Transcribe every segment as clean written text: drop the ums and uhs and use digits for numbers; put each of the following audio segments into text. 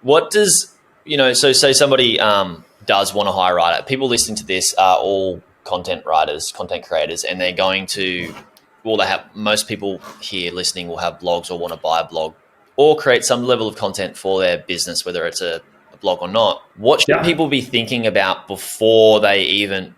What does, so say somebody does want to hire a writer. People listening to this are all content writers, content creators, and they're going to, most people here listening will have blogs or want to buy a blog or create some level of content for their business, whether it's a blog or not. What should people be thinking about before they even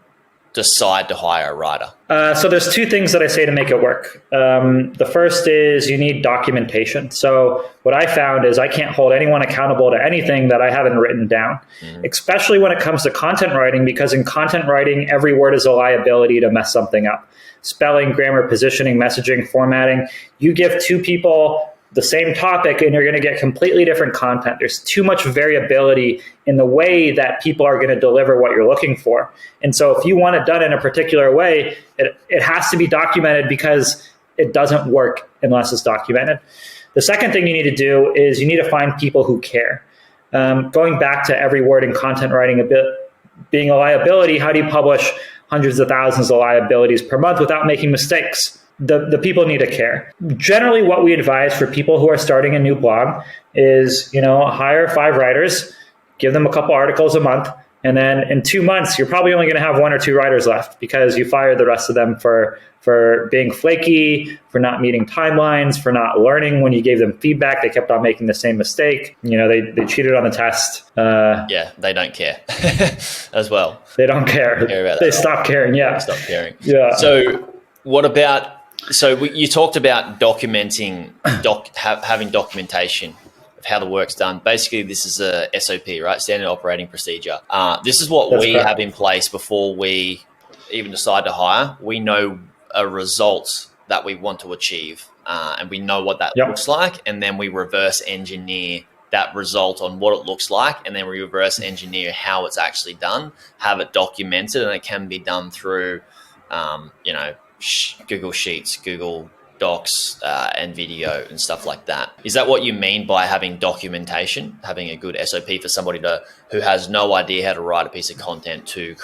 decide to hire a writer? So there's two things that I say to make it work. The first is you need documentation. So what I found is I can't hold anyone accountable to anything that I haven't written down, especially when it comes to content writing, because in content writing, every word is a liability to mess something up. Spelling, grammar, positioning, messaging, formatting. You give two people the same topic and you're going to get completely different content. There's too much variability in the way that people are going to deliver what you're looking for. And so if you want it done in a particular way, it has to be documented, because it doesn't work unless it's documented. The second thing you need to do is you need to find people who care. Going back to every word in content writing being a liability, how do you publish hundreds of thousands of liabilities per month without making mistakes? The people need to care. Generally, what we advise for people who are starting a new blog is, hire 5 writers, give them a couple articles a month, and then in 2 months, you're probably only going to have 1 or 2 writers left, because you fired the rest of them for being flaky, for not meeting timelines, for not learning when you gave them feedback. They kept on making the same mistake. They cheated on the test. They don't care as well. They don't care. They stop caring. Yeah. Stop caring. Yeah. So what about, you talked about documenting, having documentation of how the work's done. Basically, this is a SOP, right? Standard operating procedure. This is what we have in place before we even decide to hire. We know a result that we want to achieve, and we know what that looks like, and then we reverse engineer that result on what it looks like, and then we reverse engineer how it's actually done, have it documented, and it can be done through, Google Sheets, Google Docs, and video and stuff like that. Is that what you mean by having documentation, having a good SOP for somebody who has no idea how to write a piece of content to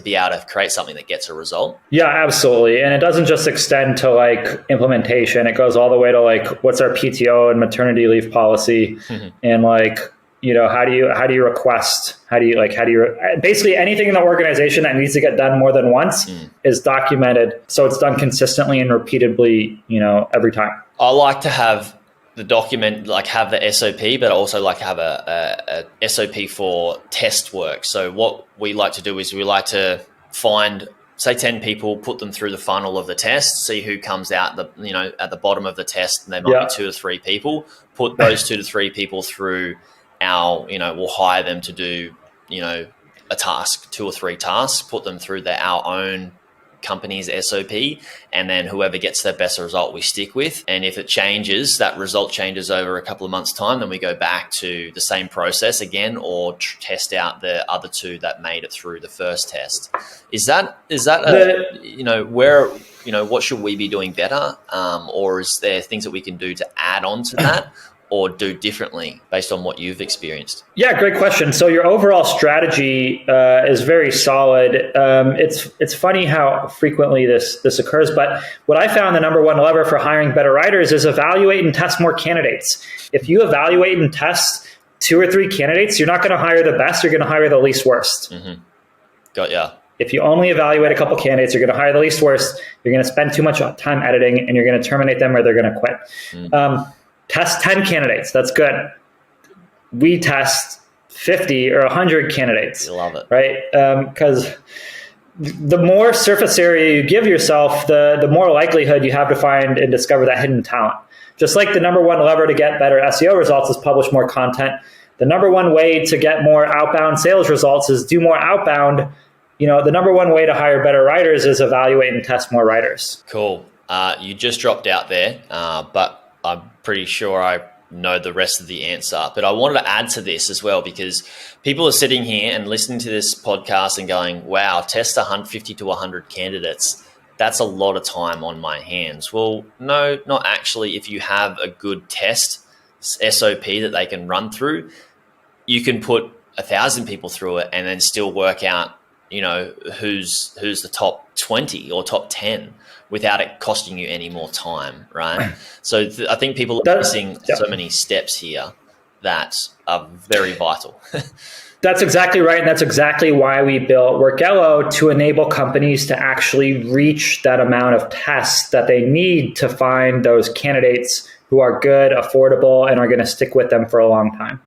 be able to create something that gets a result? Yeah, absolutely. And it doesn't just extend to implementation. It goes all the way to what's our PTO and maternity leave policy, and how do you request, basically anything in the organization that needs to get done more than once is documented. So it's done consistently and repeatedly, every time. I like to have the document, have the SOP, but I also like to have a SOP for test work. So what we like to do is we like to find, say, 10 people, put them through the funnel of the test, see who comes out at the bottom of the test, and there might be 2 to 3 people, put those 2 to 3 people through we'll hire them to do, a task, 2 or 3 tasks, put them through our own company's SOP, and then whoever gets the best result we stick with. And if it changes, that result changes over a couple of months' time, then we go back to the same process again, or test out the other 2 that made it through the first test. Is that what should we be doing better? Or is there things that we can do to add on to that? Or do differently based on what you've experienced? Yeah, great question. So your overall strategy is very solid. It's funny how frequently this occurs, but what I found the number one lever for hiring better writers is evaluate and test more candidates. If you evaluate and test 2 or 3 candidates, you're not going to hire the best, you're going to hire the least worst. Mm-hmm. Got ya. If you only evaluate a couple candidates, you're going to hire the least worst, you're going to spend too much time editing, and you're going to terminate them or they're going to quit. Test 10 candidates. That's good. We test 50 or 100 candidates. You love it. Right? Because the more surface area you give yourself, the more likelihood you have to find and discover that hidden talent. Just like the number one lever to get better SEO results is publish more content. The number one way to get more outbound sales results is do more outbound. The number one way to hire better writers is evaluate and test more writers. Cool. You just dropped out there, but I'm pretty sure I know the rest of the answer. But I wanted to add to this as well, because people are sitting here and listening to this podcast and going, wow, test 50 to 100 candidates. That's a lot of time on my hands. Well, no, not actually. If you have a good test SOP that they can run through, you can put 1,000 people through it and then still work out, who's the top 20 or top 10 without it costing you any more time, right? So I think people are missing so many steps here. that are very vital. That's exactly right. And that's exactly why we built Workello, to enable companies to actually reach that amount of tests that they need to find those candidates who are good, affordable, and are going to stick with them for a long time.